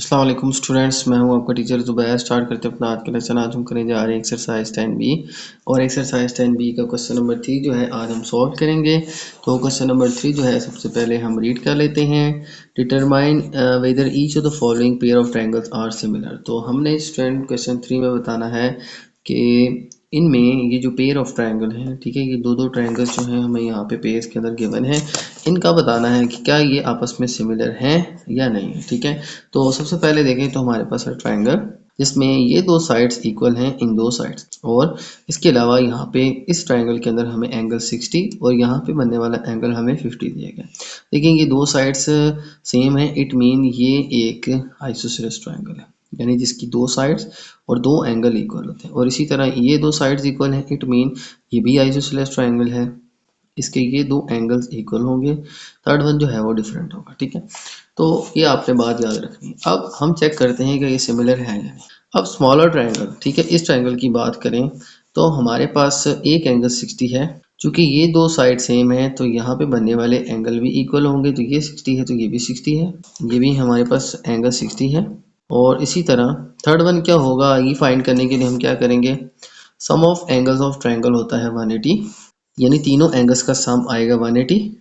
अस्सलाम वालेकुम स्टूडेंट्स, मैं हूं आपका टीचर ज़ुबैर। स्टार्ट करते हैं अपना आज का लेसन। आज हम करने जा रहे हैं एक्सरसाइज 10B और एक्सरसाइज 10B का क्वेश्चन नंबर 3 जो है आज हम सॉल्व करेंगे। तो क्वेश्चन नंबर 3 जो है सबसे पहले हम रीड कर लेते हैं। Determine whether each of the following pair of triangles are similar. तो हमने स्टूडेंट क्वेश्चन 3 में बताना है कि इनमें ये जो पेयर ऑफ ट्रायंगल है, ठीक है, ये दो ट्रायंगल्स जो हैं हमें यहाँ पे पेयर्स के अंदर गिवन है, इनका बताना है कि क्या ये आपस में सिमिलर हैं या नहीं है। ठीक है, तो सबसे पहले देखें तो हमारे पास है ट्रायंगल जिसमें ये दो साइड्स इक्वल हैं इन दो साइड्स, और इसके अलावा यहाँ पे इस ट्रायंगल के अंदर हमें एंगल 60 और यहाँ पे बनने वाला एंगल हमें 50 दिया गया। देखिए ये दो साइड्स सेम है, इट मीन ये एक आइसोसेलेस ट्रायंगल है, यानी जिसकी दो साइड्स और दो एंगल इक्वल होते हैं। और इसी तरह ये दो साइड्स इक्वल हैं, इट मीन ये भी आइसोसेलेस ट्रायंगल है, इसके ये दो एंगल्स इक्वल होंगे, थर्ड वन जो है वो डिफरेंट होगा। ठीक है, तो ये आपने बात याद रखनी है। अब हम चेक करते हैं कि ये सिमिलर है या नहीं। अब स्मॉलर ट्रायंगल, ठीक है, इस ट्रायंगल की बात करें तो हमारे पास एक एंगल 60 है। चूंकि ये दो साइड सेम है तो यहाँ पे बनने वाले एंगल भी इक्वल होंगे, तो ये 60 है तो ये भी 60 है, ये भी हमारे पास एंगल 60 है। और इसी तरह थर्ड वन क्या होगा, ये फाइंड करने के लिए हम क्या करेंगे, सम ऑफ एंगल्स ऑफ ट्रायंगल होता है 180, यानी तीनों एंगल्स का सम आएगा 180।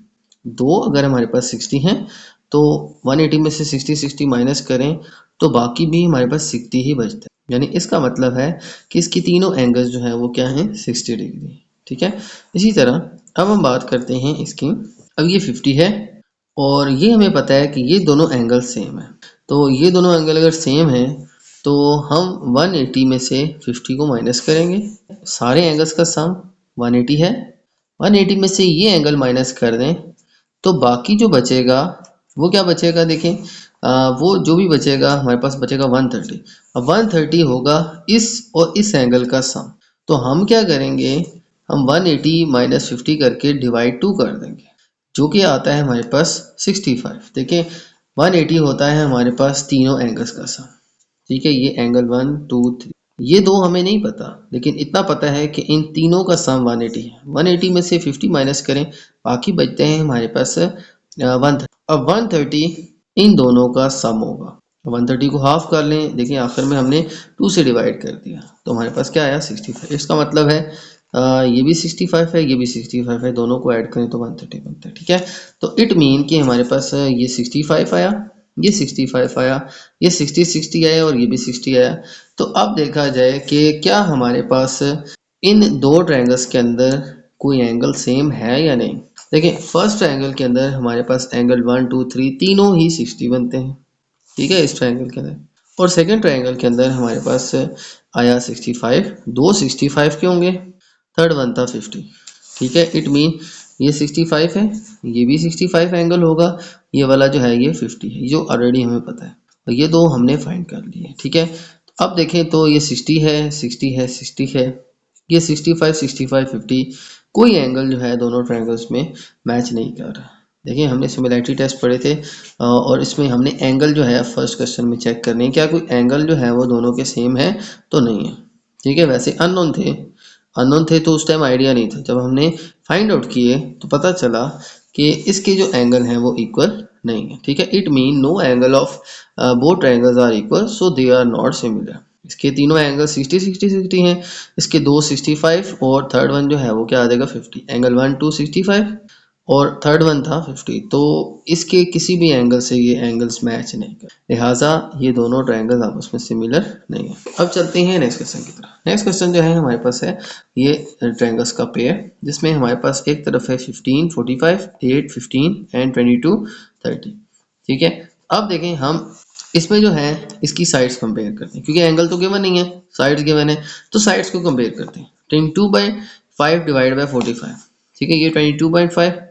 दो अगर हमारे पास 60 हैं तो 180 में से 60 माइनस करें तो बाकी भी हमारे पास 60 ही बचता है, यानी इसका मतलब है कि इसकी तीनों एंगल्स जो है वो क्या हैं, 60 डिग्री। ठीक है, इसी तरह अब हम बात करते हैं इसकी। अब ये 50 है और ये हमें पता है कि ये दोनों एंगल सेम है, तो ये दोनों एंगल अगर सेम है तो हम 180 में से 50 को माइनस करेंगे, सारे एंगल्स का सम 180 है, 180 में से ये एंगल माइनस कर दें तो बाकी जो बचेगा वो क्या बचेगा, देखें वो जो भी बचेगा हमारे पास बचेगा 130। अब 130 होगा इस और इस एंगल का सम, तो हम क्या करेंगे, हम 180 माइनस 50 करके डिवाइड 2 कर देंगे, जो कि आता है हमारे पास 65। देखें 180 होता है हमारे पास तीनों एंगल्स का सम। ठीक है, ये एंगल 1 2 3, ये दो हमें नहीं पता, लेकिन इतना पता है कि इन तीनों का सम 180 है। 180 में से 50 माइनस करें, बाकी बचते हैं हमारे पास 130। अब 130 इन दोनों का सम होगा, 130 को हाफ कर लें, देखिए आखिर में हमने 2 से डिवाइड कर दिया तो हमारे पास क्या आया, 65। इसका मतलब है ये भी 65 है, ये भी 65 है, दोनों को ऐड करें तो 130 बनता है। ठीक है, तो इट मीन कि हमारे पास ये 65 आया, ये 65 आया, ये 60 आया और ये भी 60 आया। तो अब देखा जाए कि क्या हमारे पास इन दो ट्रायंगल्स के अंदर कोई एंगल सेम है या नहीं। देखिए फर्स्ट ट्रायंगल के अंदर हमारे पास एंगल 1 2 3 तीनों ही 60 बनते हैं, ठीक है, इस ट्रायंगल के अंदर। और सेकंड ट्रायंगल के अंदर हमारे पास आया 65, दो 65 के होंगे, थर्ड वन था 50। ठीक है, इट मीन ये 65 है, ये भी 65 एंगल होगा, ये वाला जो है ये 50 है, जो ऑलरेडी हमें पता है, और ये दो हमने फाइंड कर लिए। ठीक है, अब देखें तो ये 60 है, 60 है, 60 है, ये 65 65 50, कोई एंगल जो है दोनों ट्रायंगल्स में मैच नहीं कर रहा। देखिए हमने सिमिलैरिटी टेस्ट पढ़े थे और इसमें हमने एंगल जो है फर्स्ट क्वेश्चन में चेक करने हैं, क्या कोई एंगल जो है वो दोनों के सेम है तो नहीं है। ठीक है, वैसे अननोन थे तो उस टाइम आइडिया नहीं था, जब हमने फाइंड आउट किए तो पता चला कि इसके जो एंगल हैं वो इक्वल नहीं है। ठीक है, it mean no angle of both triangles are equal so they are not similar. इसके तीनों एंगल 60 60 60 हैं, इसके दो 65 और थर्ड वन जो है वो क्या आ जाएगा 50। एंगल 1 2 65 और थर्ड वन था 50, तो इसके किसी भी एंगल से ये एंगल्स मैच नहीं कर, लिहाजा ये दोनों ट्रायंगल्स आपस में सिमिलर नहीं है। अब चलते हैं नेक्स्ट क्वेश्चन की तरफ। नेक्स्ट क्वेश्चन जो है हमारे पास है ये ट्रायंगल्स का पेयर, जिसमें हमारे पास एक तरफ है 15 45 8 15 एंड 22 30। ठीक है, अब देखें हम इसमें जो है इसकी साइड्स कंपेयर करते हैं, क्योंकि एंगल तो गिवन नहीं है, साइड्स गिवन है, तो साइड्स को कंपेयर करते हैं। 22/5 डिवाइड बाय 45, ठीक है, ये 22/5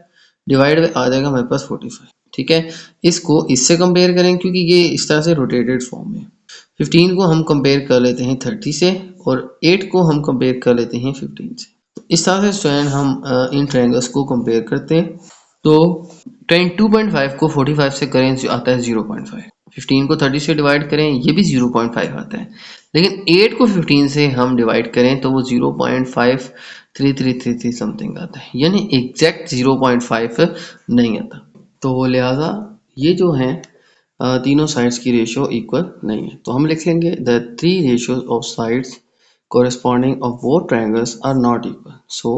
डिवाइड बाय आ जाएगा हमारे पास 45। ठीक है, इसको इससे कंपेयर करें क्योंकि ये इस तरह से रोटेटेड फॉर्म में। 15 को हम कंपेयर कर लेते हैं 30 से और 8 को हम कंपेयर कर लेते हैं 15 से। तो इस तरह से स्टूडेंट हम इन ट्रायंगल्स को कंपेयर करते हैं। तो 22.5 को 45 से करें जो आता है 0.5, 15 को 30 से डिवाइड करें ये भी 0.5 आता है, लेकिन 8 को 15 से हम डिवाइड करें तो वो 0.5333 समथिंग आता है, यानी एग्जैक्ट 0.5 नहीं आता। तो लिहाजा ये जो है तीनों साइड्स की रेशियो इक्वल नहीं है। तो हम लिख लेंगे the three ratios of sides corresponding of both triangles are not equal, so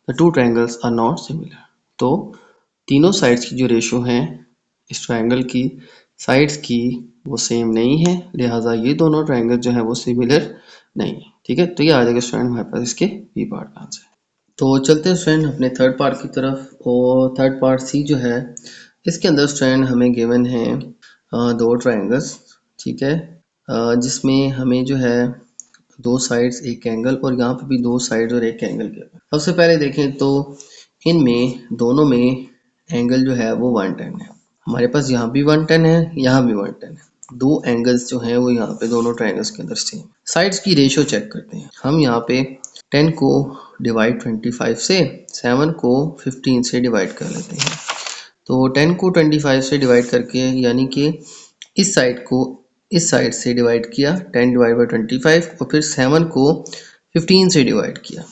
the two triangles are not similar। तो तीनों साइड्स की जो रेशियो हैं इस ट्रायंगल की साइड्स की वो सेम नहीं है, लिहाजा ये दोनों ट्रायंगल जो है वो सिमिलर नहीं है। ठीक है, तो ये आ जाएगा स्टूडेंट हमारे पास इसके बी पार्ट का आंसर। तो चलते हैं स्टूडेंट अपने थर्ड पार्ट की तरफ। और थर्ड पार्ट सी जो है इसके अंदर स्टूडेंट हमें गिवन है दो ट्रायंगल्स। ठीक है, जिसमें हमें जो है दो साइड्स एक एंगल और यहाँ पे भी दो साइड्स और एक एंगल के। सबसे पहले देखें तो इनमें दोनों में एंगल जो है वो 110 है। हमारे पास यहाँ भी 110 है, यहाँ भी 110 है। दो एंगल्स जो हैं वो यहाँ पे दोनों ट्रायंगल्स के अंदर सेम। साइड्स की रेशियो चेक करते हैं हम। यहाँ पे 10 को डिवाइड 25 से, 7 को 15 से डिवाइड कर लेते हैं। तो 10 को 25 से डिवाइड करके यानी कि इस साइड को इस साइड से डिवाइड किया 10 डिवाइड बाई 25 और फिर 7 को 15 से डिवाइड किया,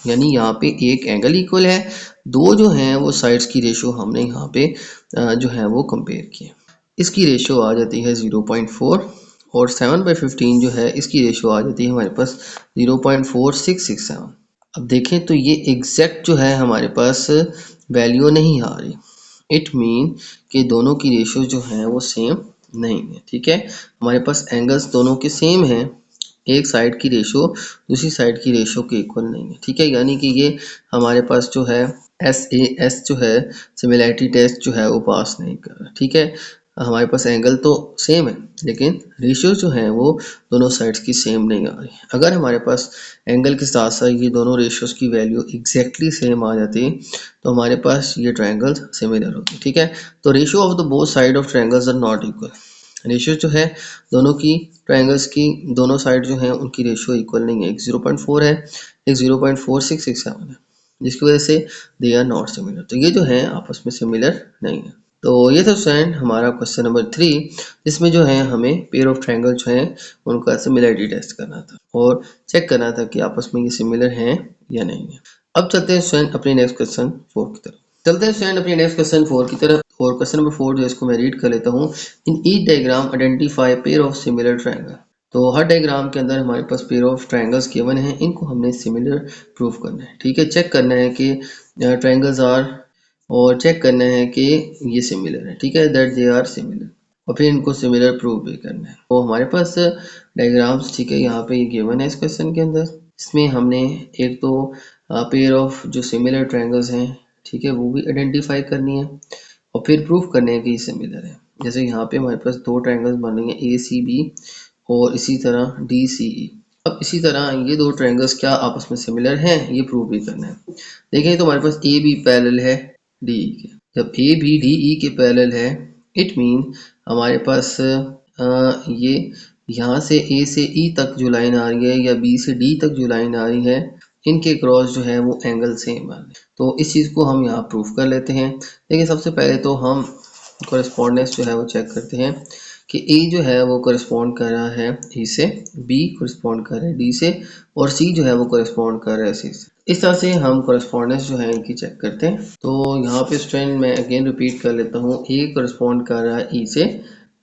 यानी यहाँ पे एक एंगल इक्वल है। दो जो हैं वो साइड्स की रेशियो हमने यहाँ पे जो है वो कंपेयर किया। इसकी रेशियो आ जाती है 0.4 और 7/15 जो है इसकी रेशियो आ जाती है हमारे पास 0.4667। अब देखें तो ये एग्जैक्ट जो है हमारे पास वैल्यू नहीं आ रही। इट मीन कि दोनों की रेशियो जो है वो सेम नहीं है। ठीक है, हमारे पास एंगल्स दोनों के सेम हैं, एक साइड की रेशियो दूसरी साइड की रेशियो के इक्वल नहीं है। ठीक है, यानी कि ये हमारे पास जो है SAS जो है सिमिलैरिटी टेस्ट जो है वो पास नहीं कर रहा। ठीक है, हमारे पास एंगल तो सेम है लेकिन रेशियो जो है वो दोनों साइड्स की सेम नहीं आ रही। अगर हमारे पास एंगल के साथ साथ ये दोनों रेशियोज की वैल्यू एग्जैक्टली सेम आ जाती तो हमारे पास ये ट्रायंगल्स सिमिलर होती। ठीक है, तो ratio of the both side of triangles are not equal. Ratio जो है दोनों की ट्रायंगल्स की दोनों साइड जो है उनकी रेशियो इक्वल नहीं है। एक 0.4 है, एक 0.4667 है, जिसकी वजह से दे आर नॉट सिमिलर। तो ये जो है आपस में सिमिलर नहीं है। तो ये था फ्रेंड हमारा क्वेश्चन नंबर 3, जिसमें जो है हमें पेयर ऑफ ट्रायंगल जो है उनका सिमिलरिटी टेस्ट करना था और चेक करना था कि आपस में ये सिमिलर हैं या नहीं है। अब चलते हैं फ्रेंड अपने नेक्स्ट क्वेश्चन 4 की तरफ। चलते हैं फ्रेंड अपने नेक्स्ट क्वेश्चन 4 की तरफ। और क्वेश्चन नंबर 4 जो है इसको मैं रीड कर लेता हूँ। In each diagram identify pair of similar triangle. तो हर डायग्राम के अंदर हमारे पास पेयर ऑफ ट्रायंगल्स गिवन है, इनको हमने सिमिलर प्रूफ करना है। ठीक है, चेक करना है कि ट्रायंगल्स आर और चेक करना है कि ये सिमिलर है। ठीक है, दैट दे आर सिमिलर, और फिर इनको सिमिलर प्रूव भी करना है। तो हमारे पास डायग्राम्स ठीक है यहाँ पे ये गिवन है इस क्वेश्चन के अंदर। इसमें हमने एक तो पेयर ऑफ जो सिमिलर ट्रायंगल्स हैं ठीक है वो भी आइडेंटिफाई करनी है और फिर प्रूफ करने हैं कि ये सिमिलर है। जैसे यहाँ पे हमारे पास दो ट्रायंगल्स बन रही हैं ACB और इसी तरह DCE। अब इसी तरह ये दो ट्रायंगल्स क्या आपस में सिमिलर हैं ये प्रूव भी करना है। देखें तो हमारे पास AB पैरेलल है DE के। जब AB DE के पैरेलल है इट मीन हमारे पास ये यहाँ से A से E तक जो लाइन आ रही है या B से D तक जो लाइन आ रही है इनके क्रॉस जो है वो एंगल सेम आ रहे हैं। तो इस चीज़ को हम यहाँ प्रूफ कर लेते हैं। देखिए सबसे पहले तो हम कॉरेस्पॉन्डेंस जो है वो चेक करते हैं कि A जो है वो कॉरेस्पॉन्ड कर रहा है E से, B कॉरेस्पॉन्ड कर रहा है D से और C जो है वो कॉरेस्पॉन्ड कर रहा है C से। इस तरह से हम कॉरेस्पॉन्डेंस जो है इनकी चेक करते हैं। तो यहाँ पे स्टूडेंट मैं अगेन रिपीट कर लेता हूँ, A कॉरेस्पॉन्ड कर रहा है E से,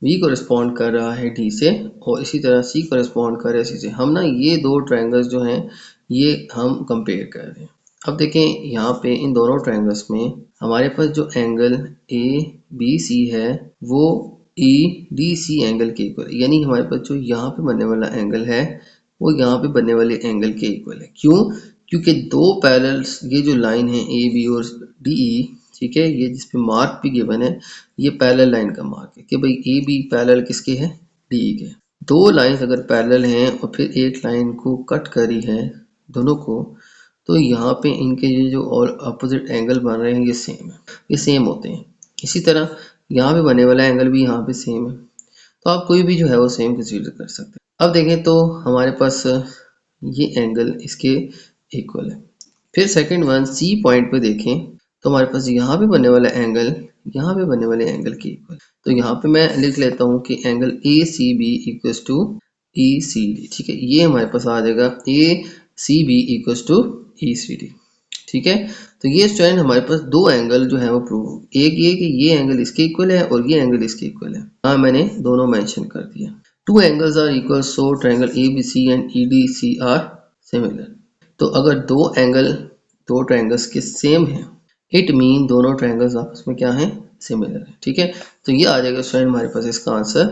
B कॉरेस्पॉन्ड कर रहा है D से और इसी तरह C कॉरेस्पॉन्ड कर रहा है C से। हम ना ये दो ट्रायंगल्स जो हैं ये हम कंपेयर कर रहे हैं। अब देखें यहाँ पे इन दोनों ट्रायंगल्स में हमारे पास जो एंगल ABC है वो EDC एंगल के इक्वल है, यानी हमारे पास जो यहाँ पे बनने वाला एंगल है वो यहाँ पे बनने वाले एंगल के इक्वल है। क्यों? क्योंकि दो पैरेलल्स ये जो लाइन है AB और DE ठीक है, ये जिसपे मार्क भी गिवन है ये पैरेलल लाइन का मार्क है कि भाई AB पैरेलल किसके है DE के। दो लाइंस अगर पैरेलल हैं और फिर एक लाइन को कट करी है दोनों को, तो यहाँ पे इनके ये जो और अपोजिट एंगल बन रहे हैं ये सेम है, ये सेम होते हैं। इसी तरह यहाँ पे बनने वाला एंगल भी यहाँ पे सेम है, तो आप कोई भी जो है वो सेम कंसीडर कर सकते हैं। अब देखें तो हमारे पास ये एंगल इसके इक्वल है। फिर सेकंड वन C पॉइंट पे देखें तो हमारे पास यहाँ पे बनने वाला एंगल यहाँ पे बनने वाले एंगल के इक्वल। तो यहाँ पे मैं लिख लेता हूँ कि angle ACB equals to ECD। ठीक है, ये हमारे पास आ जाएगा ACB इक्वल्स टू ECD। ठीक है। तो ये स्टूडेंट हमारे पास दो एंगल जो है वो प्रूव, एक ये कि ये एंगल इसके इक्वल है और ये एंगल इसके इक्वल है। हाँ मैंने दोनों मेंशन कर दिया। Two angles are equal, so triangle ABC and EDC are similar. तो अगर दो ट्रायंगल्स के सेम हैं, इट मीन दोनों ट्रायंगल्स आपस में क्या है, सिमिलर है। ठीक है, तो ये आ जाएगा स्टूडेंट हमारे पास इसका आंसर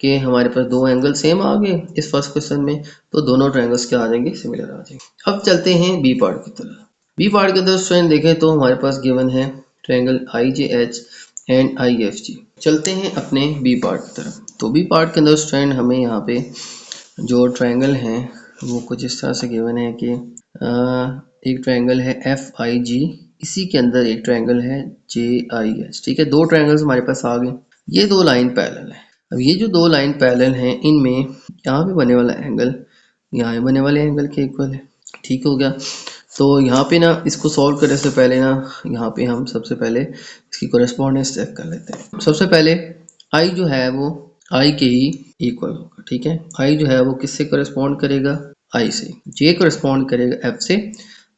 कि हमारे पास दो एंगल सेम आ गए इस फर्स्ट क्वेश्चन में, तो दोनों ट्रायंगल्स क्या आ जाएंगे, सिमिलर आ जाएंगे। अब चलते हैं बी पार्ट की तरफ। बी पार्ट के अंदर स्टूडेंट देखें तो हमारे पास गिवन है ट्रायंगल IJH एंड IFG। चलते हैं अपने बी पार्ट की तरफ। तो बी पार्ट के अंदर स्टूडेंट हमें यहाँ पे जो ट्रायंगल है वो कुछ इस तरह से गिवन है कि एक ट्रायंगल है FIG, इसी के अंदर एक ट्रायंगल है JIH। ठीक है, दो ट्रायंगल्स हमारे पास आ गए। ये दो लाइन पैरेलल है। अब ये जो दो लाइन पैरेलल हैं इनमें यहाँ पे बने वाला एंगल यहाँ बने वाले एंगल के इक्वल है। ठीक हो गया। तो यहाँ पे ना इसको सॉल्व करने से पहले ना यहाँ पे हम सबसे पहले इसकी कोरेस्पॉन्डेंस चेक कर लेते हैं। सबसे पहले I जो है वो I के ही इक्वल होगा। ठीक है, I जो है वो किससे कोरेस्पॉन्ड करेगा, I से। J कोरेस्पॉन्ड करेगा F से,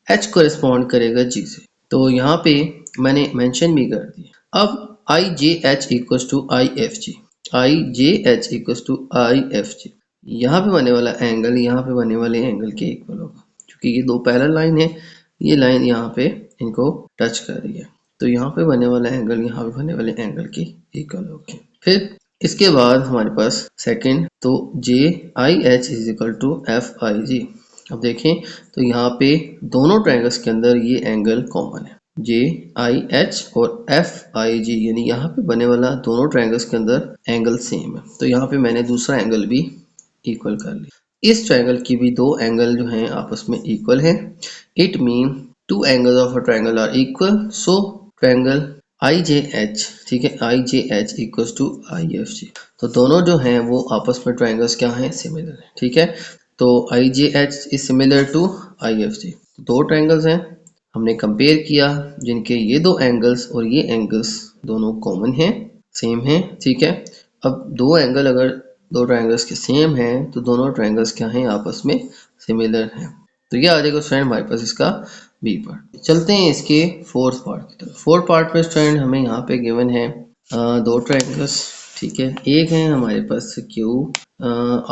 H कोरेस्पॉन्ड करेगा G से। तो यहाँ पे मैंने मेंशन भी कर दिया। अब IJH equals to IFG, IJH equals to IFG, यहाँ पे बने वाला एंगल यहाँ पे बने वाले एंगल के इक्वल होगा, क्योंकि ये दो पैरेलल लाइन है, ये लाइन यहाँ पे इनको टच कर रही है, तो यहाँ पे बने वाला एंगल यहाँ पे बने वाले एंगल के इक्वल होगा। फिर इसके बाद हमारे पास सेकंड, तो JIH is equal to FIG। अब देखें तो यहाँ पे दोनों ट्रायंगल्स के अंदर ये एंगल कॉमन है, JIH और FIG, यानी यहाँ पे बने वाला दोनों ट्रायंगल्स के अंदर एंगल सेम है। तो यहाँ पे मैंने दूसरा एंगल भी इक्वल कर लिया। इस ट्रायंगल की भी दो एंगल जो हैं आपस में इक्वल है। It mean two angles of a triangle are equal, so triangle IJH, ठीक है, IJH इक्वल्स टू IFG। तो दोनों जो हैं वो आपस में ट्रायंगल्स क्या हैं, सिमिलर है। ठीक है, तो IJH is similar to IFG। दो ट्रायंगल्स हैं, हमने कंपेयर किया जिनके ये दो एंगल्स और ये एंगल्स दोनों कॉमन हैं, सेम हैं। ठीक है, अब दो एंगल अगर दो ट्रायंगल्स के सेम हैं तो दोनों ट्रायंगल्स क्या हैं, आपस में सिमिलर हैं। तो ये आ जाएगा स्टूडेंट हमारे पास इसका बी पार्ट। चलते हैं इसके फोर्थ पार्ट की तरफ। फोर्थ पार्ट में स्टूडेंट हमें यहाँ पे गिवन है दो ट्रायंगल्स। ठीक है, एक है हमारे पास Q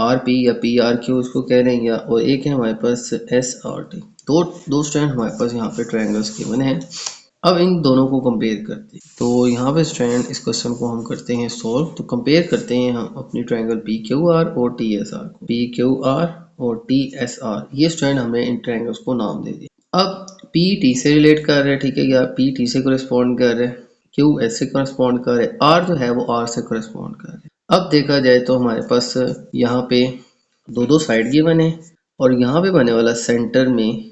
RP या PRQ उसको कह रहे हैं, या और एक है हमारे पास SRT। दो स्टूडेंट हमारे पास यहाँ पे ट्रायंगल्स गिवन है। अब इन दोनों को कंपेयर करते हैं। तो यहाँ पे स्टूडेंट इस क्वेश्चन को हम करते हैं सॉल्व। तो कंपेयर करते हैं हम अपनी ट्रायंगल PQR और TSR को। PQR और TSR, ये स्टूडेंट हमने इन ट्रायंगल्स को नाम दे दिया। अब P T से रिलेट कर रहे हैं, ठीक है, या P T से कोरेस्पॉन्ड कर रहे हैं, Q S से कोरेस्पॉन्ड कर रहे हैं, R जो है वो R से कोरेस्पॉन्ड कर रहे हैं। अब देखा जाए तो हमारे पास यहाँ पे दो साइड गिवन है और यहाँ पे बने वाला सेंटर में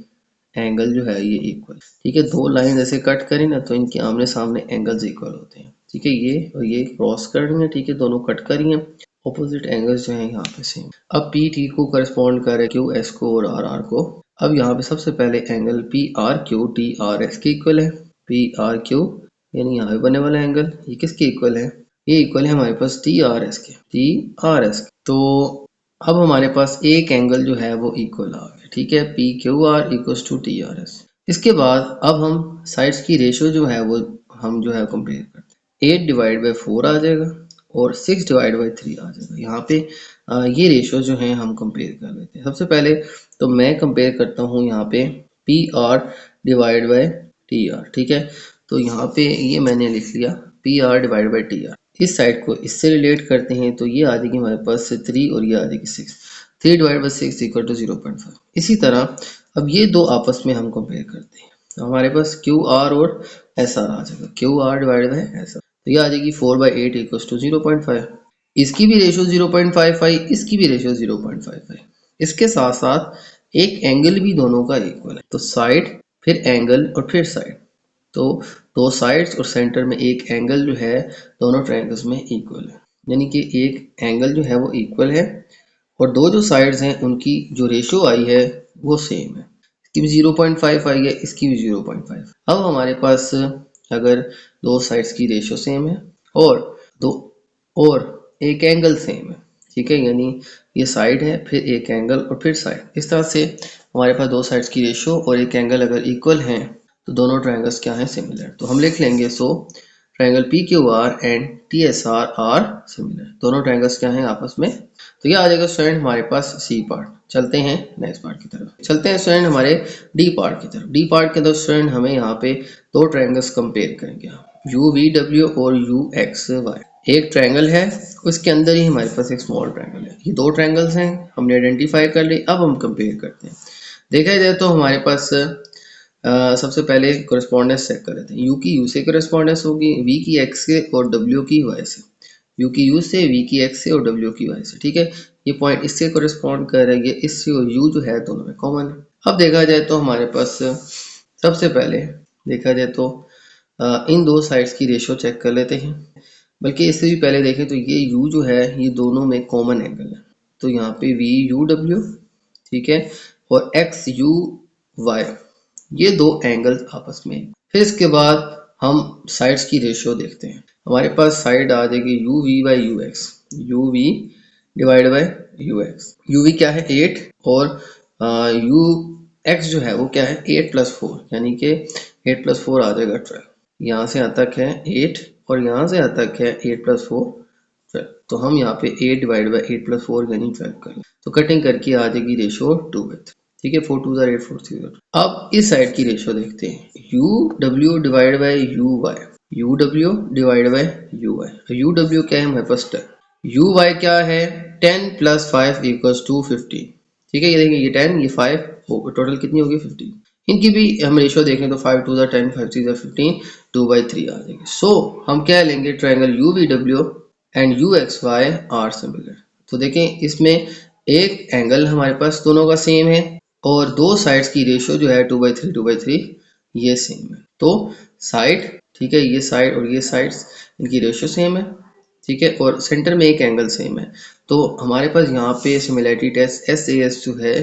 एंगल जो है ये इक्वल। ठीक है, दो लाइन ऐसे कट करें ना तो इनके आमने सामने एंगल्स इक्वल होते हैं। ठीक है, ये और ये क्रॉस कर रही है, ठीक है, दोनों कट कर रही हैं, ऑपोजिट एंगल्स जो हैं यहाँ पे सेम। अब पी टी को करस्पॉन्ड कर रहे क्यू एस को और आर आर को। अब यहाँ पे सबसे पहले angle P R Q T R S के इक्वल है। पी आर क्यू यानी यहाँ पे बने वाला एंगल ये किसके इक्वल है, ये इक्वल है हमारे पास टी आर एस के, टी आर एस। तो अब हमारे पास एक एंगल जो है वो इक्वल आ गया। ठीक है, P Q R equals to T R S. इसके बाद अब हम साइड्स की रेशियो जो है वो हम जो है कंपेयर करते हैं। 8 डिवाइड बाई 4 आ जाएगा और 6 डिवाइड बाई 3 आ जाएगा। यहाँ पे ये रेशियो जो है हम कंपेयर कर लेते हैं। सबसे पहले तो मैं कंपेयर करता हूँ यहाँ पे P R divide by T R. ठीक है, तो यहाँ पे ये मैंने लिख लिया P R divide by T R. इस साइड को इससे रिलेट करते हैं तो ये आ जाएगी हमारे पास 3 और ये आ जाएगी 6। 3 डिवाइड बाई 6 इक्वल टू 0.5। इसी तरह अब ये दो आपस में हम कंपेयर करते हैं, तो हमारे पास क्यू आर और एस आर आ जाएगा। Q R divide by S R, तो ये आ जाएगी 4/8 इक्वल टू 0.5। इसकी भी रेशियो 0.55, इसकी भी रेशियो 0.55। इसके साथ साथ एक एंगल भी दोनों का इक्वल है, तो साइड फिर एंगल और फिर साइड, तो दो साइड्स और सेंटर में एक एंगल जो है दोनों ट्रायंगल्स में इक्वल है, यानी कि एक एंगल जो है वो इक्वल है और दो जो साइड्स हैं उनकी जो रेशियो आई है वो सेम है। इसकी भी 0.5 आई है, इसकी भी 0.5। अब हमारे पास अगर दो साइड्स की रेशियो सेम है और एक एंगल सेम है, ठीक है, यानी ये साइड है फिर एक एंगल और फिर साइड, इस तरह से हमारे पास दो साइड्स की रेशियो और एक एंगल अगर इक्वल हैं तो दोनों ट्रायंगल्स क्या हैं, सिमिलर। तो हम लिख लेंगे so triangle PQR and TSR are similar. दोनों ट्रायंगल्स क्या हैं आपस में। तो ये आ जाएगा स्टूडेंट हमारे पास सी पार्ट। चलते हैं नेक्स्ट पार्ट की तरफ। चलते हैं स्टूडेंट हमारे डी पार्ट की तरफ। डी पार्ट के अंदर स्टूडेंट हमें यहाँ पे दो ट्रायंगल्स कंपेयर करेंगे, UVW और UXY। एक ट्रायंगल है, उसके अंदर ही हमारे पास एक स्मॉल ट्रायंगल है। ये दो ट्रायंगल्स हैं, हमने आइडेंटिफाई कर ली। अब हम कंपेयर करते हैं। देखा जाए तो हमारे पास सबसे पहले कोरेस्पोंडेंस चेक कर लेते हैं। यू की यू से कोरेस्पोंडेंस होगी, वी की एक्स से और डब्ल्यू की वाई से। यू की यू से, वी की एक्स से और डब्ल्यू की वाई से। ठीक है, ये पॉइंट इससे कोरेस्पॉन्ड करेंगे, इससे और यू जो है दोनों में कॉमन है। अब देखा जाए तो हमारे पास सबसे पहले देखा जाए तो इन दो साइड्स की रेशो चेक कर लेते हैं। बल्कि इससे भी पहले देखें तो ये यू जो है ये दोनों में कॉमन एंगल है। तो यहाँ पे वी यू डब्ल्यू, ठीक है, और एक्स यू वाई, ये दो एंगल्स आपस में। फिर इसके बाद हम साइड्स की रेशियो देखते हैं। हमारे पास साइड आ जाएगी U V by U X, U V divide by U X. U V क्या है 8 और यू एक्स जो है वो क्या है 8 प्लस 4, यानी कि 8 प्लस 4 आ जाएगा 12। यहाँ से यहाँ तक है 8 और यहाँ से यहाँ तक है 8 प्लस 4 12। तो हम यहाँ पे 8 डिवाइड बाई 8 प्लस 4 यानी 12 करें तो कटिंग करके आ जाएगी रेशियो 2/3। ठीक है, 4 2 8 4 3। अब इस साइड की रेशियो देखते हैं, U W divide by U Y, U W divide by U Y. U W क्या है हमारे पास 10, यू वाई क्या है 10 प्लस 5 इक्वल्स टू 15। ठीक है, ये देखेंगे ये 10 ये 5 टोटल कितनी होगी 15। इनकी भी हम रेशियो देखें तो 5 2 10 5 3 15 2/3 आ जाएगी। सो हम क्या लेंगे, triangle U V W and U X Y are similar. तो देखें इसमें एक एंगल हमारे पास दोनों का सेम है और दो साइड्स की रेशियो जो है 2/3 ये सेम है। तो साइड, ठीक है, ये साइड और ये साइड्स इनकी रेशियो सेम है। ठीक है, और सेंटर में एक एंगल सेम है। तो हमारे पास यहाँ पे सिमिलैरिटी टेस्ट SAS जो है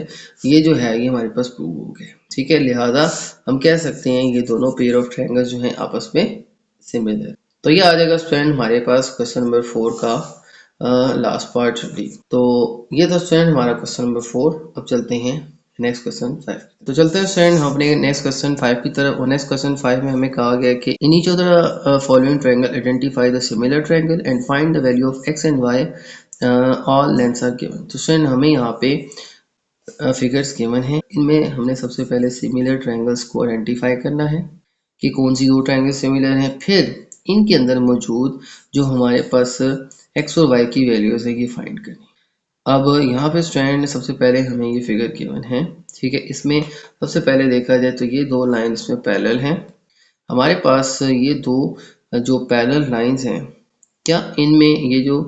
ये हमारे पास प्रूव हो गया। ठीक है, लिहाजा हम कह सकते हैं ये दोनों पेयर ऑफ ट्रायंगल्स जो हैं आपस में सिमिलर। तो ये आ जाएगा स्टूडेंट हमारे पास क्वेश्चन नंबर 4 का लास्ट पार्ट डी। तो ये था स्टूडेंट हमारा क्वेश्चन नंबर 4। अब चलते हैं नेक्स्ट क्वेश्चन 5। तो चलते हैं स्टूडेंट हम अपने नेक्स्ट क्वेश्चन 5 की तरफ। और नेक्स्ट क्वेश्चन 5 में हमें कहा गया कि in each of the following triangle identify the similar triangle and find the value of X and Y all lengths are given. तो स्टूडेंट हमें यहाँ पे फिगर्स गिवन है, इनमें हमने सबसे पहले सिमिलर ट्रायंगल्स को आइडेंटिफाई करना है कि कौन सी दो ट्रायंगल सिमिलर हैं। फिर इनके अंदर मौजूद जो हमारे पास एक्स और वाई की वैल्यूज है ये फाइंड करनी। अब यहाँ पे स्टूडेंट सबसे पहले हमें ये फिगर गिवन है। ठीक है, इसमें सबसे पहले देखा जाए तो ये दो लाइन इसमें पैरेलल हैं। हमारे पास ये दो जो पैरेलल लाइंस हैं, क्या इनमें ये जो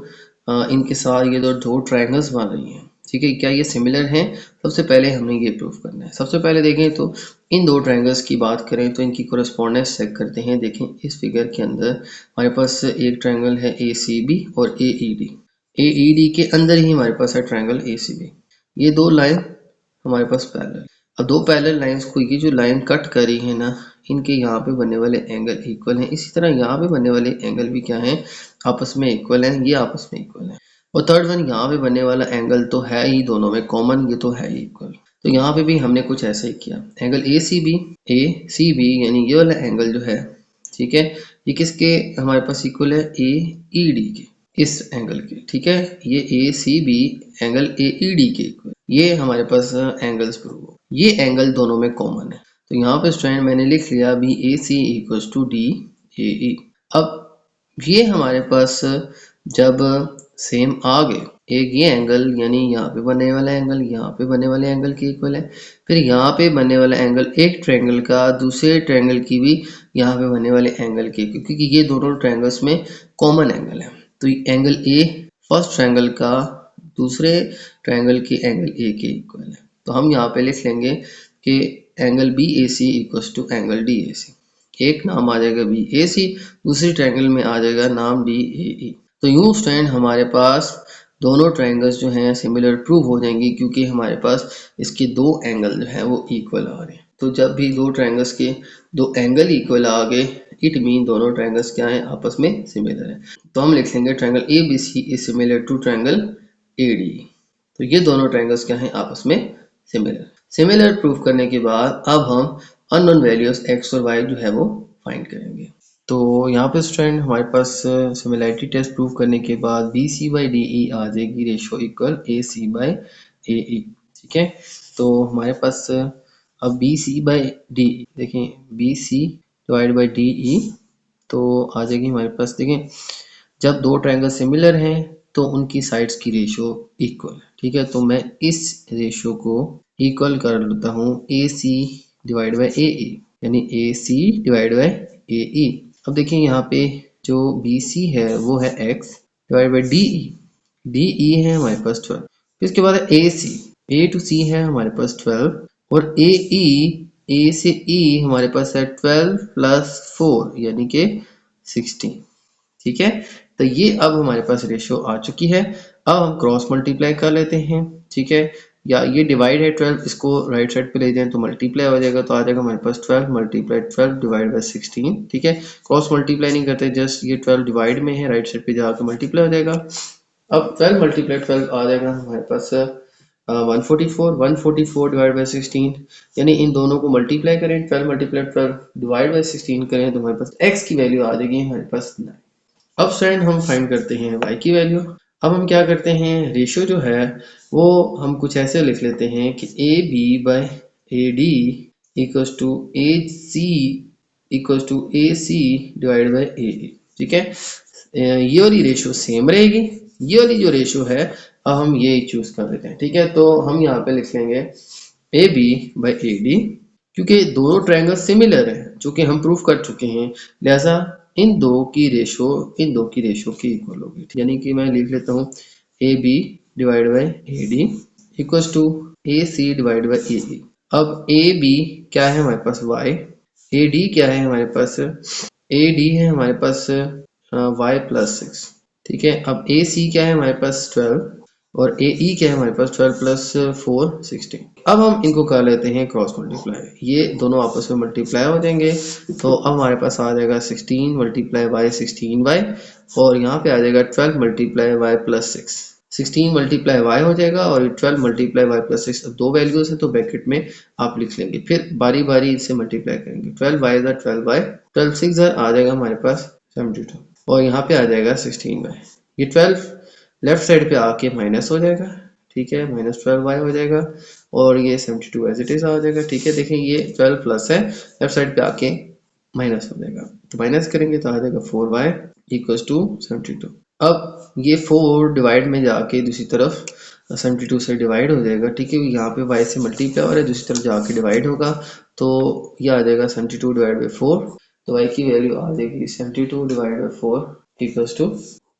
इनके साथ ये दो ट्रायंगल्स बन रही हैं, ठीक है, क्या ये सिमिलर हैं। सबसे पहले हमें ये प्रूफ करना है। सबसे पहले देखें तो इन दो ट्रायंगल्स की बात करें तो इनकी कोरेस्पोंडेंस चेक करते हैं। देखें इस फिगर के अंदर हमारे पास एक ट्रायंगल है ACB और AED। AED के अंदर ही हमारे पास है ट्रायंगल ACB। ये दो लाइन हमारे पास पैरेलल। अब दो पैरेलल लाइंस को ये जो लाइन कट करी है ना, इनके यहाँ पे बनने वाले एंगल इक्वल हैं। इसी तरह यहाँ पे बनने वाले एंगल भी क्या हैं, आपस में इक्वल हैं, ये आपस में इक्वल हैं। और थर्ड वन यहाँ पे बनने वाला एंगल तो है ही दोनों में कॉमन, ये तो है ही इक्वल। तो यहाँ पे भी हमने कुछ ऐसे ही किया। एंगल ACB यानी ये वाला एंगल जो है, ठीक है, ये किसके हमारे पास इक्वल है, AED के, इस एंगल के। ठीक है, ये ACB एंगल AED के इक्वल, ये हमारे पास एंगल्स प्रूव हो, ये एंगल दोनों में कॉमन है। तो यहाँ पे स्टूडेंट मैंने लिख लिया BAC इक्वल्स टू DAE। अब ये हमारे पास जब सेम आ गए, एक ये एंगल यानी यहाँ पे बनने वाला एंगल यहाँ पे बनने वाले एंगल के इक्वल है, फिर यहाँ पे बनने वाला एंगल एक ट्रायंगल का दूसरे ट्रायंगल की भी यहाँ पे बनने वाले एंगल के, क्योंकि ये दोनों ट्रायंगल्स में कॉमन एंगल है। तो एंगल A फर्स्ट ट्रायंगल का दूसरे ट्रायंगल के एंगल A के इक्वल है। तो हम यहाँ पे लिख लेंगे कि angle BAC equals to angle DAC। एक नाम आ जाएगा BAC, दूसरी ट्रायंगल में आ जाएगा नाम DAE। तो यूं स्टूडेंट हमारे पास दोनों ट्रायंगल्स जो हैं सिमिलर प्रूव हो जाएंगी, क्योंकि हमारे पास इसके दो एंगल जो हैं वो इक्वल आ रहे हैं। तो जब भी दो ट्रायंगल्स के दो एंगल इक्वल आ गए, इट मीन दोनों ट्रायंगल्स क्या हैं, आपस में सिमिलर है। तो हम लिख लेंगे triangle ABC is similar to triangle ADE। तो ये दोनों ट्रायंगल्स क्या हैं, आपस में सिमिलर। सिमिलर प्रूफ करने के बाद अब हम अननोन वैल्यूज एक्स और वाई जो है वो फाइंड करेंगे। तो यहाँ पे स्टूडेंट हमारे पास सिमिलैरिटी टेस्ट प्रूव करने के बाद B C by D E आ जाएगी ratio equal A C by A E. ठीक है, तो हमारे पास अब बी सी बाई डी देखें, B C divide by D E तो आ जाएगी हमारे पास। देखें, जब दो ट्रायंगल सिमिलर हैं तो उनकी साइड्स की रेशो इक्वल। ठीक है, तो मैं इस रेशो को इक्वल कर लेता हूँ ए C divide by A E, यानी A C divide by A E. अब देखिए यहाँ पे जो बी सी है वो है x divide by D E, D E है हमारे पास 12। फिर इसके बाद ए सी, ए टू सी है हमारे पास 12 और ए ई, ए से ई हमारे पास है 12 प्लस 4 यानी कि 16। ठीक है, तो ये अब हमारे पास रेशियो आ चुकी है। अब हम क्रॉस मल्टीप्लाई कर लेते हैं। ठीक है, या ये डिवाइड है 12, इसको राइट साइड पे ले जाएं तो मल्टीप्लाई हो जाएगा, तो आ जाएगा हमारे पास 12 मल्टीप्लाई 12 डिवाइड बाई 16। ठीक है, क्रॉस मल्टीप्लाई नहीं करते, जस्ट ये 12 डिवाइड में है, राइट साइड पे जाकर मल्टीप्लाई हो जाएगा। अब 12 मल्टीप्लाई 12 आ जाएगा हमारे पास 144, 144 डिवाइड बाई 16, यानी इन दोनों को मल्टीप्लाई करें, 12 मल्टीप्लाई 12 डिवाइड बाई 16 करें तो हमारे पास x की वैल्यू आ जाएगी हमारे पास 9। अब स्टूडेंट हम फाइंड करते हैं y की वैल्यू। अब हम क्या करते हैं, रेशियो जो है वो हम कुछ ऐसे लिख लेते हैं कि A B by A D equals to A C equals to A C divide by A E. ठीक है, ये वाली रेशियो सेम रहेगी, ये वाली जो रेशियो है अब हम ये चूज कर लेते हैं। ठीक है, तो हम यहाँ पे लिख लेंगे A B by A D, क्योंकि दोनों ट्रायंगल सिमिलर हैं जो कि हम प्रूफ कर चुके हैं, लिहाजा इन दो की रेशो की इक्वल होगी। यानी कि मैं लिख लेता हूँ A B divide by A D equals to A C divide by A E. अब ए बी क्या है हमारे पास y, ए डी क्या है हमारे पास, ए डी है हमारे पास y प्लस 6। ठीक है, अब ए सी क्या है हमारे पास 12 और ए ई क्या है हमारे पास 12 प्लस 4 16। अब हम इनको कर लेते हैं क्रॉस मल्टीप्लाई, ये दोनों आपस में मल्टीप्लाई हो जाएंगे, तो अब हमारे पास आ जाएगा 16 मल्टीप्लाई बाई 16y और यहाँ पे आ जाएगा 12 multiply y plus 6। 16 multiply y हो जाएगा और 12 मल्टीप्लाई y प्लस 6। अब दो वैल्यूज है तो ब्रैकेट में आप लिख लेंगे, फिर बारी बारी इसे मल्टीप्लाई करेंगे। 12y 12y 12 6 आ जाएगा हमारे पास 72 और यहाँ पे आ जाएगा 16y। ये 12 लेफ्ट साइड पे आके माइनस हो जाएगा। ठीक है, माइनस 12y हो जाएगा और ये 72 एज इट इज आ जाएगा। ठीक है, देखें ये 12 प्लस है, लेफ्ट साइड पे आके माइनस हो जाएगा, तो माइनस करेंगे तो आ जाएगा 4y इक्वल्स टू 72। अब ये 4 डिवाइड में जाके दूसरी तरफ 72 से डिवाइड हो जाएगा। ठीक है, यहाँ पे y से मल्टीप्लाई हो रहा है, दूसरी तरफ जाके डिवाइड होगा तो ये आ जाएगा 72 डिवाइड बाई 4, तो y की वैल्यू आ जाएगी 72 डिवाइड बाई 4 इक्वल्स टू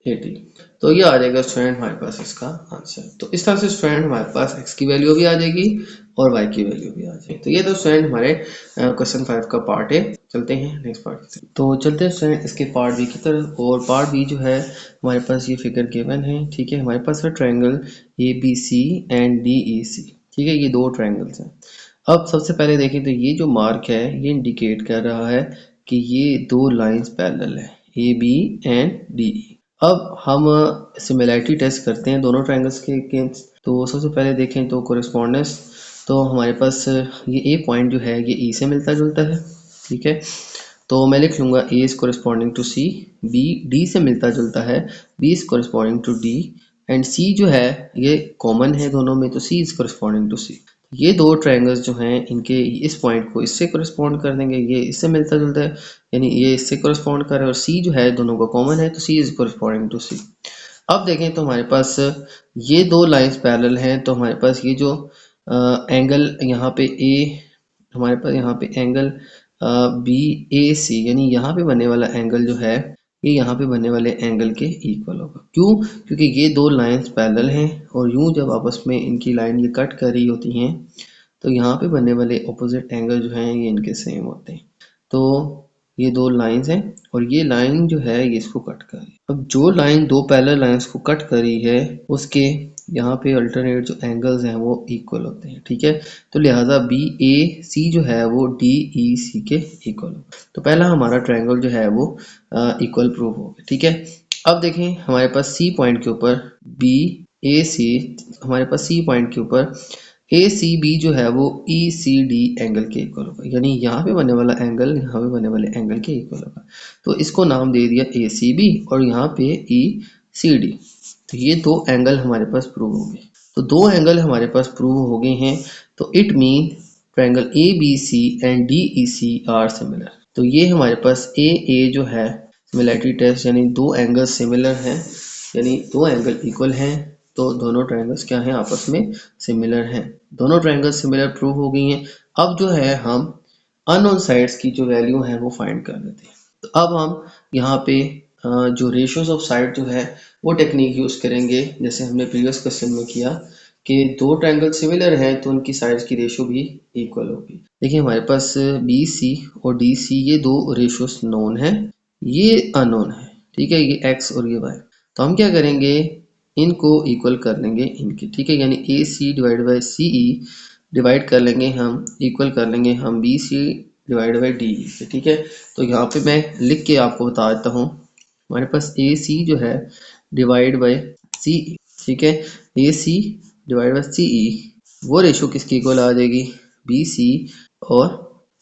80। तो ये आ जाएगा स्टूडेंट हमारे पास इसका आंसर। तो इस तरह से स्टूडेंट हमारे पास x की वैल्यू भी आ जाएगी और y की वैल्यू भी आ जाएगी। तो ये तो स्टूडेंट हमारे क्वेश्चन 5 का पार्ट है। चलते हैं नेक्स्ट पार्ट की तरफ। तो चलते हैं स्टूडेंट इसके पार्ट बी की तरफ, और पार्ट बी जो है हमारे पास ये फिगर गिवन है। ठीक है, हमारे पास है triangle A B C and D E C. ठीक है, ये दो ट्रायंगल्स हैं। अब सबसे पहले देखें तो ये जो मार्क है ये इंडिकेट कर रहा है कि ये दो लाइंस पैरेलल है, A B and D E. अब हम सिमिलैरिटी टेस्ट करते हैं दोनों ट्रायंगल्स के अगेंस्ट। तो सबसे पहले देखें तो कोरिस्पोंडेंस, तो हमारे पास ये ए पॉइंट जो है ये ई से मिलता जुलता है। ठीक है, तो मैं लिख लूँगा A is corresponding to C, B D से मिलता जुलता है, B is corresponding to D and C जो है ये कॉमन है दोनों में, तो सी इज कोरिस्पोंडिंग टू सी। ये दो ट्रायंगल्स जो हैं इनके इस पॉइंट को इससे कोरिस्पोंड कर देंगे, ये इससे मिलता जुलता है यानी ये इससे कोरिस्पोंड कर रहा है, और सी जो है दोनों का कॉमन है तो सी इज कोरिस्पोंडिंग टू सी। अब देखें तो हमारे पास ये दो लाइंस पैरेलल हैं, तो हमारे पास ये जो एंगल यहाँ पे ए, हमारे पास यहाँ पे एंगल बी ए सी, यानी यहाँ पे बनने वाला एंगल जो है ये यहाँ पे बनने वाले एंगल के इक्वल होगा। क्यों? क्योंकि ये दो लाइंस पैरेलल हैं और यूं जब आपस में इनकी लाइन ये कट कर रही होती हैं तो यहाँ पे बनने वाले ऑपोजिट एंगल जो हैं ये इनके सेम होते हैं। तो ये दो लाइंस हैं और ये लाइन जो है ये इसको कट कर रही है। अब जो लाइन दो पैरेलल लाइंस को कट कर रही है उसके यहाँ पे अल्टरनेट जो एंगल्स हैं वो इक्वल होते हैं। ठीक है, तो लिहाजा बी ए सी जो है वो डी ई सी के इक्वल होगा। तो पहला हमारा ट्रायंगल जो है वो इक्वल प्रूव हो गया। ठीक है, अब देखें हमारे पास सी पॉइंट के ऊपर बी ए सी, हमारे पास सी पॉइंट के ऊपर ए सी बी जो है वो ई सी डी एंगल के इक्वल होगा, यानी यहाँ पे बनने वाला एंगल यहाँ पे बनने वाले एंगल के इक्वल होगा। तो इसको नाम दे दिया ए सी बी और यहाँ पे ई सी डी। तो ये दो एंगल हमारे पास प्रूव हो गए। तो दो एंगल हमारे पास प्रूव हो गए हैं, तो it mean triangle A B C and D E C are similar. तो ये हमारे पास ए जो है सिमिलरिटी टेस्ट, यानी दो एंगल सिमिलर हैं, यानी दो एंगल इक्वल हैं, तो दोनों ट्रायंगल्स क्या हैं, आपस में सिमिलर हैं। दोनों ट्रायंगल्स सिमिलर प्रूव हो गई हैं। अब जो है हम अननोन साइड्स की जो वैल्यू है वो फाइंड कर लेते हैं। तो अब हम यहाँ पे जो रेशियोज ऑफ साइड जो है वो टेक्निक यूज़ करेंगे, जैसे हमने प्रीवियस क्वेश्चन में किया कि दो ट्रायंगल सिमिलर हैं तो उनकी साइड्स की रेशियो भी इक्वल होगी। देखिए हमारे पास बी सी और डी सी ये दो रेशियोज नोन है, ये अननोन है, ठीक है, ये एक्स और ये वाई। तो हम क्या करेंगे, इनको इक्वल कर लेंगे इनके, ठीक है, यानी A C divide by C E divide कर लेंगे हम, इक्वल कर लेंगे हम B C divide by D E, ठीक है। तो यहाँ पे मैं लिख के आपको बता देता हूँ, हमारे पास ए सी जो है डिवाइड बाई सी ई, ठीक है, ए सी डिवाइड बाई सी ई वो रेशो किसकी इक्वल आ जाएगी, बी सी और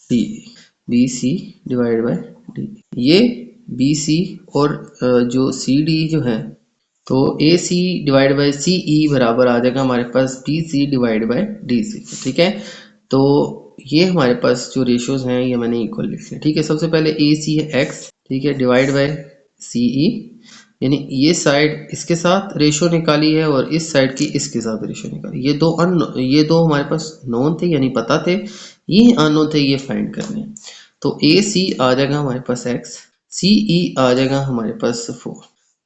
D E, B C divide by D. ये बी सी और जो सी डी जो है, तो ए सी डिवाइड बाई सी ई बराबर आ जाएगा हमारे पास B C divide by D C, ठीक है। तो ये हमारे पास जो रेशियोज हैं ये मैंने इक्वल लिख लिया, ठीक है। सबसे पहले ए सी है एक्स, ठीक है, डिवाइड बाई सी ई, यानी ये साइड इसके साथ रेशियो निकाली है और इस साइड की इसके साथ रेशियो निकाली। ये दो हमारे पास नोन थे यानी पता थे, ये अननोन थे, ये फाइंड करने हैं। तो ए सी आ जाएगा हमारे पास एक्स, सी ई आ जाएगा हमारे पास 4,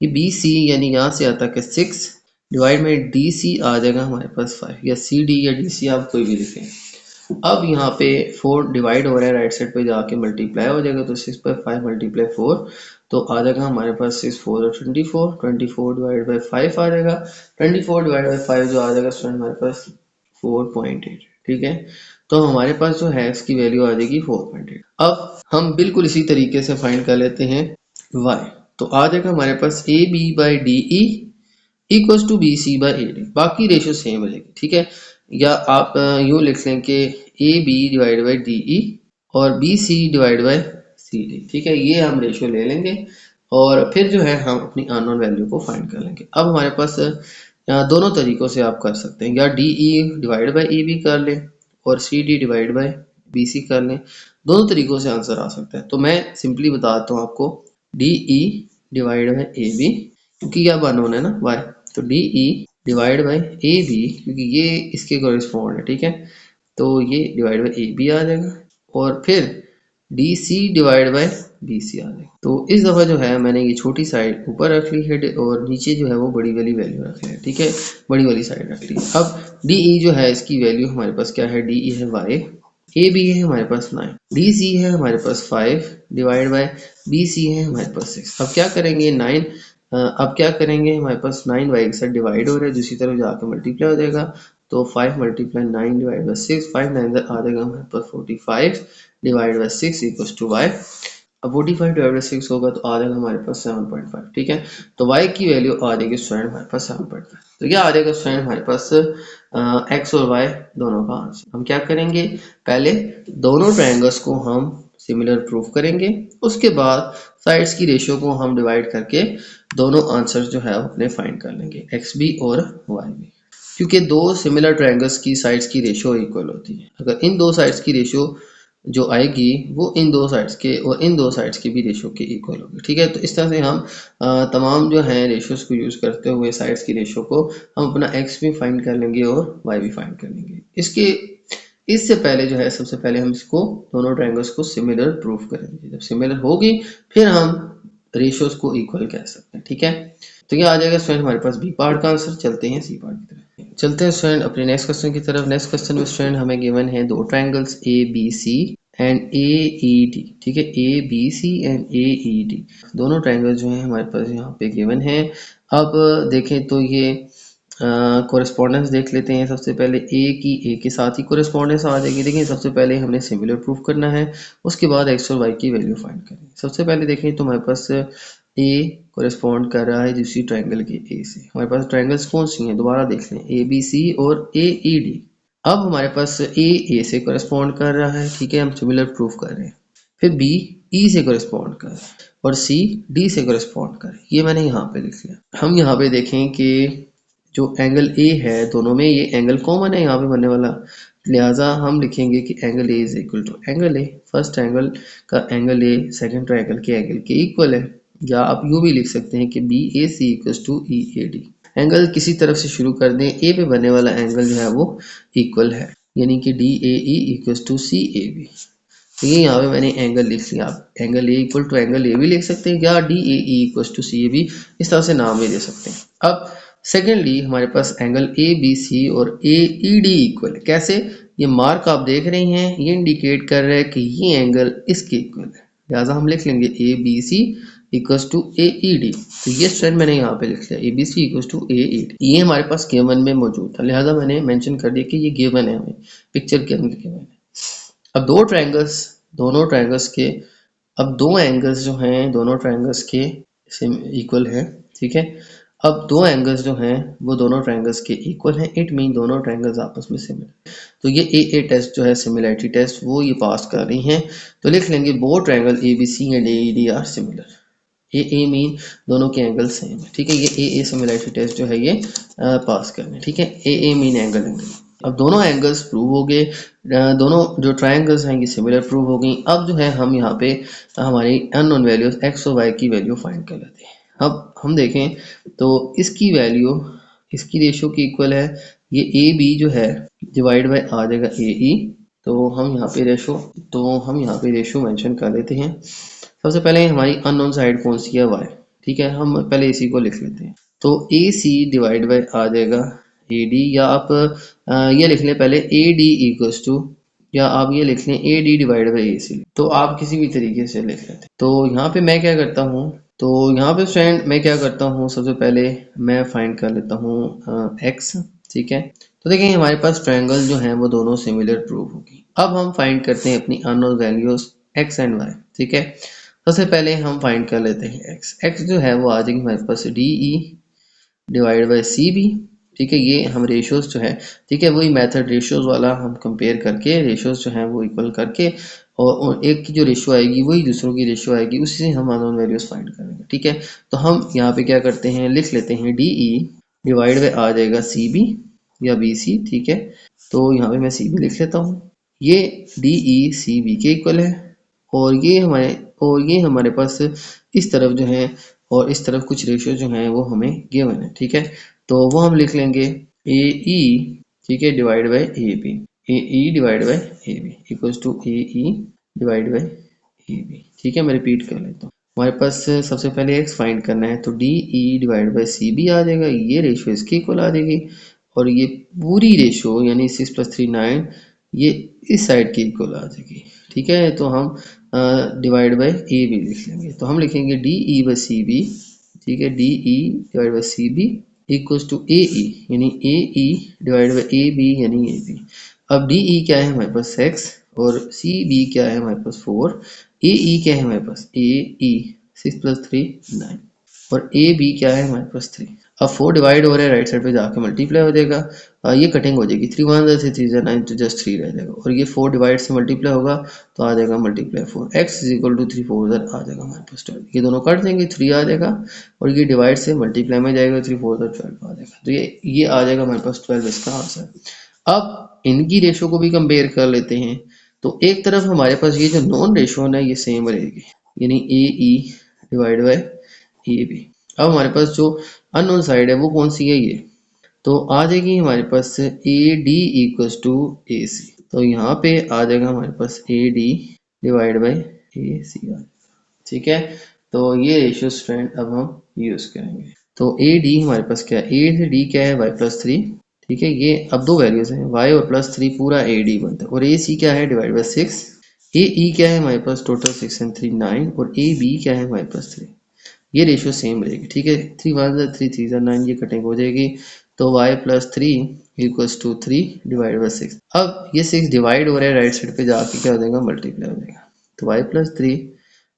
ये बी सी यानी यहाँ से आता है 6 डिवाइड में डी सी आ जाएगा हमारे पास 5, या सी डी या डी सी आप कोई भी लिखें। अब यहाँ पे 4 डिवाइड हो रहा है, राइट साइड पे जाके मल्टीप्लाई हो जाएगा, तो 6 पर 5 मल्टीप्लाई 4 तो आ जाएगा हमारे पास 6 4 और 24 डिवाइड बाई 5 आ जाएगा, 24 डिवाइड बाई 5 जो आ जाएगा स्टूडेंट हमारे पास 4.8, ठीक है। तो हमारे पास जो है इसकी वैल्यू आ जाएगी 4.8। अब हम बिल्कुल इसी तरीके से फाइंड कर लेते हैं y, तो आ जाएगा हमारे पास A B by D E equals to B C by A D, बाकी रेशियो सेम रहेगी, ठीक है। या आप यूँ लिख लें कि A B divide by D E और B C divide by C D, ठीक है, ये हम रेशियो ले लेंगे और फिर जो है हम अपनी अननोन वैल्यू को फाइंड कर लेंगे। अब हमारे पास दोनों तरीक़ों से आप कर सकते हैं, या D E divide by A B कर लें और C D divide by B C कर लें, दोनों तरीक़ों से आंसर आ सकता है। तो मैं सिंपली बताता हूँ आपको, D E divide by A B, क्योंकि यह अननोन है ना y, तो D E divide by A B क्योंकि ये इसके कॉरेस्पॉन्ड है, ठीक है, तो ये डिवाइड बाई ए बी आ जाएगा और फिर D C divide by B C आ जाएगा। तो इस दफ़ा जो है मैंने ये छोटी साइड ऊपर रख ली है और नीचे जो है वो बड़ी वाली वैल्यू रख ली है, ठीक है, बड़ी वाली साइड रख ली है। अब डी ई जो है इसकी वैल्यू हमारे पास क्या है, डी ई है वाई, ए बी है हमारे पास 9, डी सी है हमारे पास 5 डिवाइड बाय बी सी है हमारे पास 6। अब क्या करेंगे 9, अब क्या करेंगे, हमारे पास 9 वाई के साथ डिवाइड हो रहा है, दूसरी तरफ जाकर मल्टीप्लाई हो जाएगा, तो 5 मल्टीप्लाई 9 डिवाइड बाई 6, 5 9 आ जाएगा हमारे पास 45 divide by 6 equals to Y. अब 45 डिवाइड बाई 6 होगा तो आ जाएगा हमारे पास 7.5, ठीक है। तो y की वैल्यू आ जाएगी स्टूडेंट हमारे पास 7.5। तो क्या आ जाएगा स्टूडेंट हमारे पास x और y दोनों का आंसर। हम क्या करेंगे, पहले दोनों ट्रायंगल्स को हम सिमिलर प्रूफ करेंगे, उसके बाद साइड्स की रेशियो को हम डिवाइड करके दोनों आंसर जो है अपने फाइंड कर लेंगे, एक्स बी और वाई बी, क्योंकि दो सिमिलर ट्रायंगल्स की साइड्स की रेशियो इक्वल होती है। अगर इन दो साइड्स की रेशियो जो आएगी वो इन दो साइड्स के और इन दो साइड्स के भी रेशियो के इक्वल होगी, ठीक है। तो इस तरह से हम तमाम जो है रेशियोज को यूज़ करते हुए साइड्स की रेशियो को हम अपना एक्स भी फाइंड कर लेंगे और वाई भी फाइंड कर लेंगे। इससे पहले जो है सबसे पहले हम इसको दोनों ट्रायंगल्स को सिमिलर प्रूफ करेंगे, जब सिमिलर होगी फिर हम रेशियोज को इक्वल कह सकते हैं, ठीक है। तो ये आ जाएगा स्टूडेंट हमारे पास बी पार्ट का आंसर। चलते हैं सी पार्ट की तरफ, चलते हैं स्टूडेंट अपने नेक्स्ट क्वेश्चन की तरफ। नेक्स्ट क्वेश्चन में स्टूडेंट हमें गिवन है दो triangles A B C and A E D, ठीक है, A B C and A E D दोनों ट्रायंगल जो है हमारे पास यहाँ पे गिवन है। अब देखें तो ये कोरेस्पॉन्डेंस देख लेते हैं। सबसे पहले ए के साथ ही कोरेस्पॉन्डेंस आ जाएगी। देखिए सबसे पहले हमने सिमिलर प्रूफ करना है, उसके बाद एक्स और वाई की वैल्यू फाइंड करें। सबसे पहले देखें तो हमारे पास ए कोरेस्पॉन्ड कर रहा है दूसरी ट्रायंगल के ए से। हमारे पास ट्रायंगल्स कौन सी हैं दोबारा देख लें, ए बी सी और ए ई डी। अब हमारे पास ए से करस्पॉन्ड कर रहा है, ठीक है, हम सिमिलर प्रूफ कर रहे हैं। फिर बी ई से करस्पॉन्ड कर रहा है और सी डी से करस्पॉन्ड कर, ये मैंने यहाँ पे लिख लिया। हम यहाँ पे देखें कि जो एंगल ए है दोनों में, ये एंगल कॉमन है यहाँ पे बनने वाला, लिहाजा हम लिखेंगे कि angle A is equal to angle A, first angle का एंगल ए सेकंड ट्रायंगल के एंगल के इक्वल है। या आप यूँ भी लिख सकते हैं कि B A C equal to E A D. Angle किसी तरफ से शुरू कर दें, ए पे बनने वाला एंगल जो है वो इक्वल है, यानी कि D A E equal to C A B. तो ये यहाँ पे मैंने एंगल लिख लिया। आप angle A equal to angle A भी लिख सकते हैं या D A E equal to C A B, इस तरह से नाम भी दे सकते हैं। अब सेकेंडली हमारे पास एंगल ए बी सी और ए ई डी इक्वल है। कैसे? ये मार्क आप देख रहे हैं, ये इंडिकेट कर रहा है कि ये एंगल इसके इक्वल है, लिहाजा हम लिख लेंगे A B C equals to A E D. तो ये स्ट्रेंथ मैंने यहाँ पे लिख लिया, A B C equals to A E D. ये हमारे पास गिवन में मौजूद था, लिहाजा मैंने मेंशन कर दिया कि ये गिवन है, हमें पिक्चर के अंदर गिवन है। अब दोनों ट्रायंगल्स के, अब दो एंगल्स जो हैं दोनों ट्रायंगल्स के इक्वल है, ठीक है। अब दो एंगल्स जो हैं वो दोनों ट्रायंगल्स के इक्वल हैं, इट मीन दोनों ट्रायंगल्स आपस में सिमिलर। तो ये ए टेस्ट जो है, सिमिलरिटी टेस्ट, वो ये पास कर रही हैं। तो लिख लेंगे both triangle A B C and A E D are similar. ए मीन दोनों के एंगल सेम है, ठीक है। ये ए सिमिलरिटी टेस्ट जो है ये पास करने, ठीक है। ए मीन एंगल। अब दोनों एंगल्स प्रूव हो गए, दोनों जो ट्रायंगल्स हैं ये सिमिलर प्रूव हो गई। अब जो है हम यहाँ पे हमारी अननोन वैल्यूज एक्स और वाई की वैल्यू फाइंड कर लेते हैं। अब हम देखें तो इसकी वैल्यू इसकी रेशियो की इक्वल है, ये ए बी जो है डिवाइड बाय आ जाएगा ए ई। तो हम यहाँ पे रेशो मेंशन कर लेते हैं। सबसे पहले हमारी अननोन साइड कौन सी है? वाई, ठीक है। हम पहले इसी को लिख लेते हैं। तो ए सी डिवाइड बाय आ जाएगा ए डी, या आप ये लिख लें पहले ए डी इक्वल्स टू, या आप ये लिख लें A D divide by A सी। तो आप किसी भी तरीके से लिख लेते हैं। तो यहाँ पे मैं क्या करता हूँ, सबसे पहले मैं फाइंड कर लेता हूँ एक्स, ठीक है। तो देखें हमारे पास ट्रायंगल जो हैं वो दोनों सिमिलर प्रूव होगी। अब हम फाइंड करते हैं अपनी unknown values X and Y, ठीक है। सबसे पहले हम फाइंड कर लेते हैं एक्स जो है वो आ जाएगी हमारे पास D E divide by C B, ठीक है। ये हम रेशियोज जो है, ठीक है, वही मेथड रेशियोज वाला हम कंपेयर करके रेशियोज जो है वो इक्वल करके, और एक की जो रेशियो आएगी वही दूसरों की रेशियो आएगी, उसी से हम अननोन वैल्यूज फाइंड करेंगे, ठीक है। तो हम यहाँ पे क्या करते हैं, लिख लेते हैं डी ई डिवाइड बाई आ जाएगा सी बी या बी सी, ठीक है। तो यहाँ पे मैं सी बी लिख लेता हूँ। ये डी ई सी बी के इक्वल है, और ये हमारे पास इस तरफ जो है और इस तरफ कुछ रेशियो जो हैं वो हमें गिवन है, ठीक है। तो वो हम लिख लेंगे ए ई, ठीक है, divide by A B, A E divide by A B equals to A E divide by A B, ठीक है। मैं रिपीट कर लेता हूँ। हमारे पास सबसे पहले एक्स फाइंड करना है, तो D E divide by C B आ जाएगा, ये रेशियो इसके इक्वल आ जाएगी, और ये पूरी रेशियो यानी 6 + 3 9 ये इस साइड की इक्वल आ जाएगी, ठीक है। तो हम डिवाइड बाई ए बी लिख लेंगे। तो हम लिखेंगे D E by C B, ठीक है, D E divide by C B equals to A E, यानी A E divide by A B यानी ए बी। अब डी ई क्या है हमारे पास एक्स, और सी बी क्या है हमारे पास 4, ए ई क्या है हमारे पास ए ई 6 + 3 9, और ए बी क्या है हमारे पास 3। अब 4 डिवाइड हो रहा है, राइट साइड पे जाके मल्टीप्लाई हो जाएगा, ये कटिंग हो जाएगी, 3 1 से 3 9 तो जस्ट 3 रह जाएगा, और ये 4 डिवाइड से मल्टीप्लाई होगा तो आ जाएगा multiply 4, X is equal to 3 4 आ जाएगा हमारे पास 12। ये दोनों कट देंगे, 3 आ जाएगा, और ये डिवाइड से मल्टीप्लाई में जाएगा, 3 4 12 आ जाएगा। तो ये आ जाएगा हमारे पास 12 इसका आंसर। अब इनकी रेशो को भी कंपेयर कर लेते हैं। तो एक तरफ हमारे पास ये जो नॉन रेशो है ये सेम रहेगी, यानी A E divide by A B. अब हमारे पास जो अननोन साइड है वो कौन सी है, ये तो आ जाएगी हमारे पास ए डी इक्वल्स टू ए सी। तो यहाँ पे आ जाएगा हमारे पास A D divide by A सी, ठीक है। तो ये रेशियो स्ट्रेंथ अब हम यूज करेंगे। तो ए डी हमारे पास क्या है, ए से डी क्या है y + 3, ठीक है। ये अब दो वैल्यूज हैं y और +3 पूरा ए डी बनता है, और ए सी क्या है डिवाइड बाई 6, ए ई क्या है हमारे पास टोटल 6 and 3 9, और ए बी क्या है हमारे पास 3। ये रेशियो सेम रहेगी, ठीक है। 3 1 3 3 9 ये कटिंग हो जाएगी, तो y + 3 equals to 3 divide by 6। अब ये 6 डिवाइड हो रहा है, राइट साइड पे जाके क्या हो जाएगा, मल्टीप्लाई हो जाएगा। तो y + 3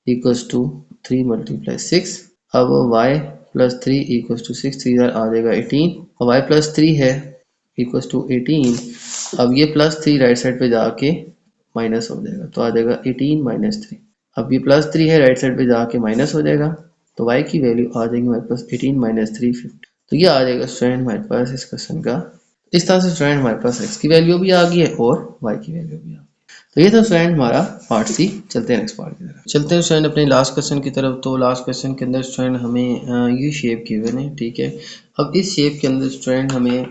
इक्वल्स टू 3 × 6। अब y + 3 इक्वल्स टू 6 3 आ जाएगा 18, और y + 3 है इक्वल्स टू 18, अब ये +3 राइट साइड पे जाके माइनस हो जाएगा, तो आ जाएगा 18 माइनस 3। अब ये +3 है, राइट साइड पे जाके माइनस हो जाएगा, तो y की वैल्यू आ जाएगी हमारे पास 18 माइनस 3 50। तो ये आ जाएगा स्टूडेंट हमारे पास इस क्वेश्चन का। इस तरह से स्टूडेंट हमारे पास x की वैल्यू भी आ गई है और y की वैल्यू भी आ गई। तो ये था स्टूडेंट हमारा पार्ट सी। चलते हैं नेक्स्ट पार्ट की तरफ। चलते हैं स्टूडेंट अपने लास्ट क्वेश्चन की तरफ। तो लास्ट क्वेश्चन के अंदर स्टूडेंट हमें ये शेप गिवन है, ठीक है। अब इस शेप के अंदर स्टूडेंट हमें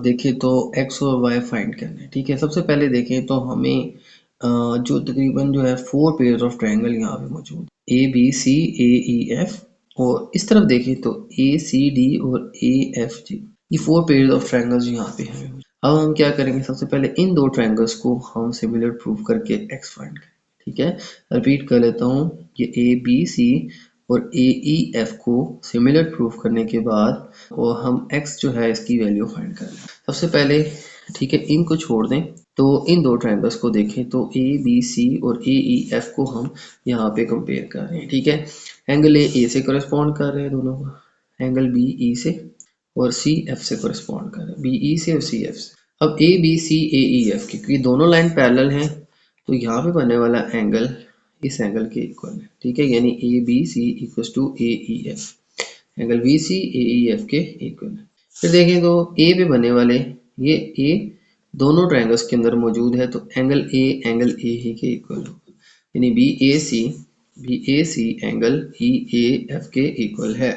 देखें तो x और y फाइंड करना है, ठीक है। सबसे पहले देखें तो हमें जो तकरीबन जो है 4 पेयर्स ऑफ ट्रायंगल यहाँ पे मौजूद, ए B C A E F, और इस तरफ देखें तो ए सी डी और ए एफ जी, ये 4 पेयर्स ऑफ ट्रायंगल्स यहाँ पे हैं। अब हम क्या करेंगे, सबसे पहले इन दो ट्रायंगल्स को हम सिमिलर प्रूव करके x फाइंड करें, ठीक है। रिपीट कर लेता हूँ, ये ए बी सी और ए ई एफ को सिमिलर प्रूफ करने के बाद और हम x जो है इसकी वैल्यू फाइंड कर लें। सबसे पहले ठीक है, इनको छोड़ दें, तो इन दो ट्रायंगल्स को देखें तो ए बी सी और ए ई एफ को हम यहाँ पे कंपेयर कर रहे हैं, ठीक है। एंगल ए से करस्पॉन्ड कर रहे हैं दोनों को, एंगल बी ई से, और सी एफ से करस्पॉन्ड कर रहे हैं, बी ई से और सी एफ से। अब A B C A E F क्योंकि दोनों लाइन पैरेलल हैं, तो यहाँ पे बनने वाला एंगल इस एंगल के इक्वल है, ठीक है। यानी A B C equal to A E F, angle B C A E F के इक्वल है। फिर देखें तो ए पे बनने वाले ये ए दोनों ट्रायंगल्स के अंदर मौजूद है, तो एंगल ए ही के इक्वल होगा, यानी B A C angle E A F के इक्वल है।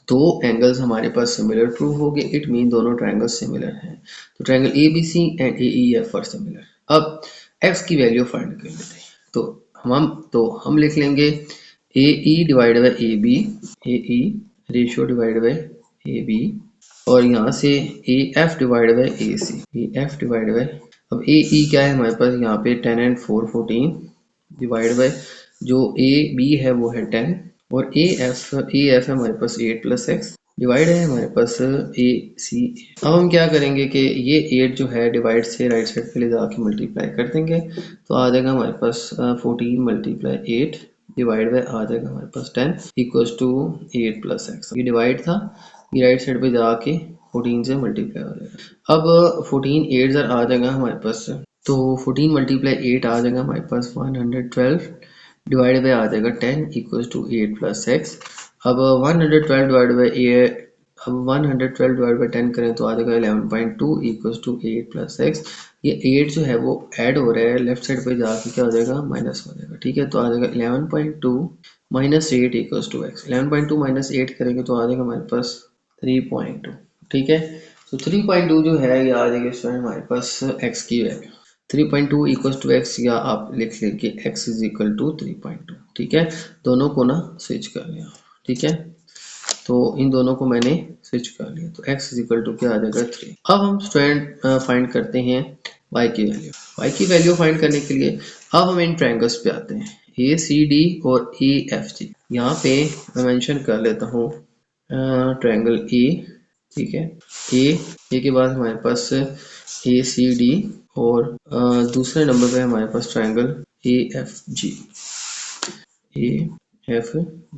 दो एंगल्स हमारे पास सिमिलर प्रूव हो गए, इट मीन दोनों ट्रायंगल्स सिमिलर हैं। तो triangle A B C and A E F are similar. अब एक्स की वैल्यू फाइंड कर लेते हैं, तो हम लिख लेंगे A E divide by A B, A E ratio divide by A B, और यहाँ से A F divide by A C, A F divide by, अब ए ई क्या है हमारे पास यहाँ पे 10 एंड 4 14 डिवाइड बाई जो ए बी है वो है 10, और ए एफ है हमारे पास 8 प्लस एक्स, डिवाइड है हमारे पास ए सी। अब हम क्या करेंगे कि ये 8 जो है डिवाइड से राइट साइड पे ले जाके मल्टीप्लाई कर देंगे, तो आ जाएगा हमारे पास 14 मल्टीप्लाई 8 डिवाइड बाय आ जाएगा हमारे पास 10 इक्वल्स टू 8 प्लस एक्स। ये डिवाइड था, ये राइट साइड पे जाके 14 से मल्टीप्लाई हो जाएगा। अब 14 8 जर आ जाएगा हमारे पास, तो 14 मल्टीप्लाई 8 आ जाएगा हमारे पास 112 डिवाइड बाय आ जाएगा 10 इक्वल्स टू 8 प्लस एक्स। अब 112 डिवाइड बाय अब 112 डिवाइड बाय 10 करें तो आ जाएगा 11.2 इक्वल्स टू 8 प्लस एक्स। ये 8 जो है वो ऐड हो रहा है, लेफ्ट साइड पे जाके क्या हो जाएगा, माइनस हो जाएगा, ठीक है। तो आ जाएगा 11.2 minus 8 equals to X. 11.2 minus 8 करेंगे तो आ जाएगा हमारे पास 3.2, ठीक है। तो 3.2 जो है ये आ जाएगा स्टूडेंट हमारे पास एक्स की वैल्यू। 3.2 इक्वल्स टू एक्स, या आप लिख लेंगे x इज इक्वल टू 3.2, ठीक है। दोनों को ना स्विच कर लिया, ठीक है। तो इन दोनों को मैंने स्विच कर लिया, तो x इज इक्वल टू क्या आ जाएगा 3। अब हम स्टूडेंट फाइंड करते हैं y की वैल्यू। y की वैल्यू फाइंड करने के लिए अब हम इन ट्रायंगल्स पे आते हैं, ए सी डी और ए एफ जी। यहाँ पे मैं मेंशन कर लेता हूँ ट्रायंगल ए, ठीक है। ए के बाद हमारे पास ए सी डी, और दूसरे नंबर पे हमारे पास triangle A F G, A F.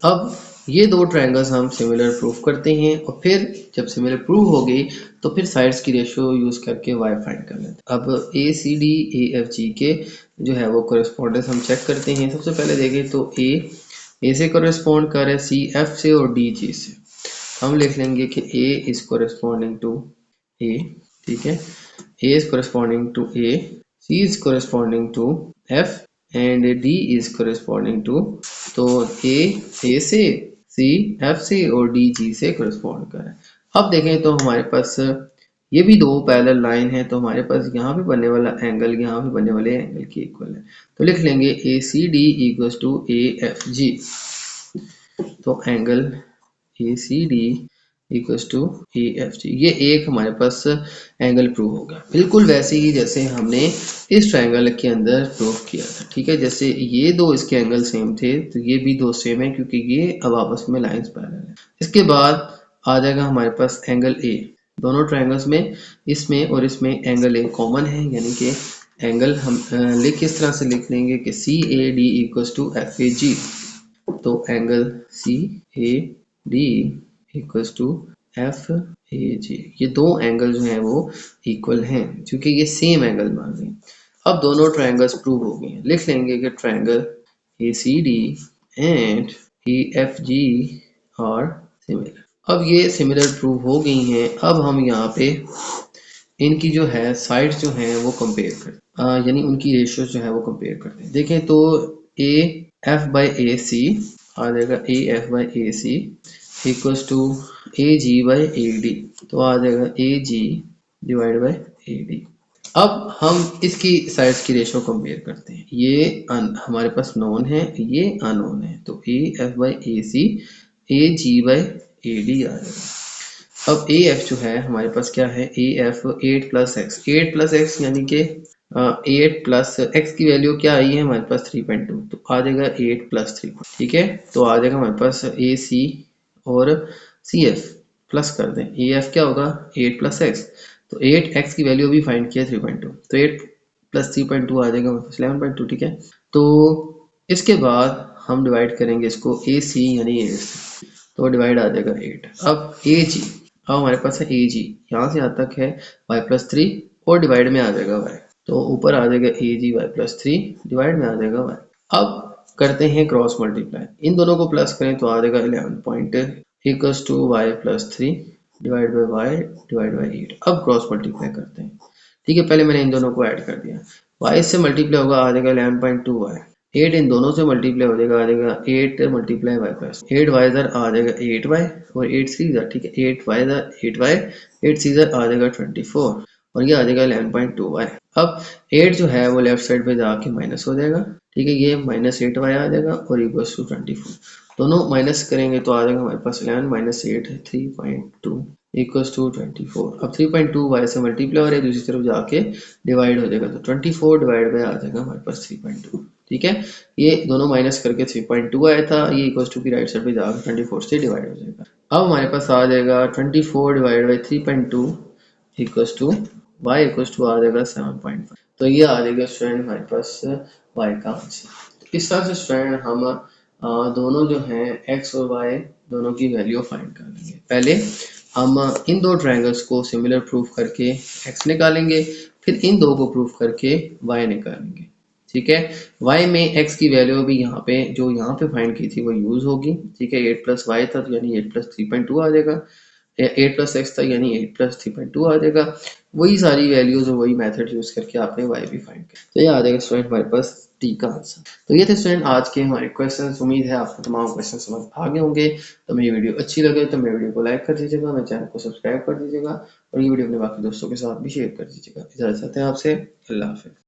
अब ये दो ट्रायंगल्स हम सिमिलर प्रूफ करते हैं, और फिर जब सिमिलर प्रूफ हो गई तो फिर साइड्स की रेशियो यूज करके y फाइंड कर लेते हैं। अब ए सी डी ए एफ जी के जो है वो कोरेस्पोंडेंस हम चेक करते हैं। सबसे पहले देखें तो ए से कोरेस्पोंड कर रहा है सी एफ से और डी जी से। हम लिख लेंगे कि A is corresponding to A, ठीक है। A is corresponding to A, C is corresponding to F, and D is corresponding to, तो ए से, सी एफ से और डी जी से कोरेस्पोंड कर रहा है। अब देखें तो हमारे पास ये भी दो पैरेलल लाइन है, तो हमारे पास यहाँ पे बनने वाला एंगल यहाँ पे बनने वाले एंगल के इक्वल है, तो लिख लेंगे A C D equals to A F G. तो angle A C D equals to A F G, ये एक हमारे पास एंगल प्रूव हो गया, बिल्कुल वैसे ही जैसे हमने इस ट्रायंगल के अंदर प्रूव किया था, ठीक है। जैसे ये दो इसके एंगल सेम थे, तो ये भी दो सेम है क्योंकि ये अब आपस में लाइंस पैरेलल है। इसके बाद आ जाएगा हमारे पास एंगल ए, दोनों ट्रायंगल्स में इसमें और इसमें एंगल ए कॉमन है, यानी कि एंगल हम लिख इस तरह से लिख लेंगे कि C A D equals to F A G. तो angle C A D equals to F A G, ये दो एंगल जो हैं वो इक्वल हैं क्योंकि ये सेम एंगल मान रहे हैं। अब दोनों ट्रायंगल्स प्रूव हो गए हैं। लिख लेंगे कि triangle A C D and A F G are similar. अब ये सिमिलर प्रूव हो गई हैं। अब हम यहाँ पे इनकी जो है साइड्स जो हैं वो कंपेयर करते यानी उनकी रेशियोज जो है वो कंपेयर करते हैं। देखें तो A F by A C आ जाएगा, A F by A C equals to A G by A D, तो आ जाएगा A G divide by A D. अब हम इसकी साइड्स की रेशो कंपेयर करते हैं। ये हमारे पास नोन है, ये अननोन है, तो A F by A C A G by A D आ जाएगा। अब ए एफ जो है हमारे पास क्या है, A F 8 plus x, 8 plus x यानी कि 8 प्लस एक्स की वैल्यू क्या आई है हमारे पास 3.2, तो आ जाएगा 8 प्लस 3, ठीक है। तो आ जाएगा हमारे पास ए सी और सी एफ प्लस कर दें, ए एफ क्या होगा 8 प्लस एक्स, तो 8 एक्स की वैल्यू भी फाइंड किया 3.2, तो 8 प्लस 3.2 आ जाएगा हमारे पास 11.2, ठीक है। तो इसके बाद हम डिवाइड करेंगे इसको ए सी यानी ए सी, तो डिवाइड आ जाएगा 8। अब ए जी, अब हमारे पास है ए जी, यहाँ से यहाँ तक है y प्लस 3 और डिवाइड में आ जाएगा y, तो ऊपर आ जाएगा A ji Y plus 3 divide में आ जाएगा y। अब करते हैं क्रॉस मल्टीप्लाई, इन दोनों को प्लस करें तो आ जाएगा 11 point equals to y plus 3 divide by Y divide by 8। अब क्रॉस मल्टीप्लाई करते हैं, ठीक है। पहले मैंने इन दोनों को ऐड कर दिया, y से मल्टीप्लाई होगा आ जाएगा 11.2y, 8 इन दोनों से मल्टीप्लाई हो जाएगा आ जाएगा 8 मल्टीप्लाई वाई प्लस 8 वाई इधर आ जाएगा 8y और 8 सी इधर, ठीक है। 8y इधर 8y 8 सी इधर आ जाएगा 24 और ये आ जाएगा 11.2y। अब 8 जो है वो लेफ्ट साइड पे जाके माइनस हो जाएगा, ठीक है। ये माइनस 8y आ जाएगा और इक्वल्स टू 24, दोनों माइनस करेंगे तो आ जाएगा हमारे पास 11 माइनस 8 3.2 इक्वल्स टू 24। अब 3.2 y से मल्टीप्लाई हो रहा है, दूसरी तरफ जाके डिवाइड हो जाएगा, तो 24 डिवाइड बाय आ जाएगा हमारे पास 3.2, ठीक है। ये दोनों माइनस करके 3.2 आया था, ये इक्वल्स टू की राइट साइड पे जाकर 24 से डिवाइड हो जाएगा। अब हमारे पास आ जाएगा 24 divide by 3.2 equals to y equals to आ जाएगा 7.5, तो ये आ जाएगा स्टूडेंट हमारे पास y का आंसर। तो इस तरह से स्टूडेंट हम दोनों जो हैं x और y दोनों की वैल्यू फाइंड कर लेंगे। पहले हम इन दो ट्रायंगल्स को सिमिलर प्रूफ करके x निकालेंगे, फिर इन दो को प्रूफ करके y निकालेंगे, ठीक है। y में x की वैल्यू भी यहाँ पे जो यहाँ पे फाइंड की थी वो यूज होगी, ठीक है। 8 प्लस वाई था तो यानी 8 प्लस 3.2 आ जाएगा, 8 प्लस एक्स था यानी 8 प्लस 3.2 आ जाएगा। वही सारी वैल्यूज और वही मेथड यूज करके आपने y भी फाइंड किया, तो ये आ जाएगा स्टूडेंट हमारे पास डी का आंसर। तो ये थे स्टूडेंट आज के हमारे क्वेश्चंस। उम्मीद है आपको तमाम क्वेश्चन समझ आ गए होंगे। तो मेरी वीडियो अच्छी लगे तो मेरे वीडियो को लाइक कर दीजिएगा, मेरे चैनल को सब्सक्राइब कर दीजिएगा और ये वीडियो अपने बाकी दोस्तों के साथ भी शेयर कर दीजिएगा। इजाजत चाहते हैं आपसे, अल्लाह हाफिज़।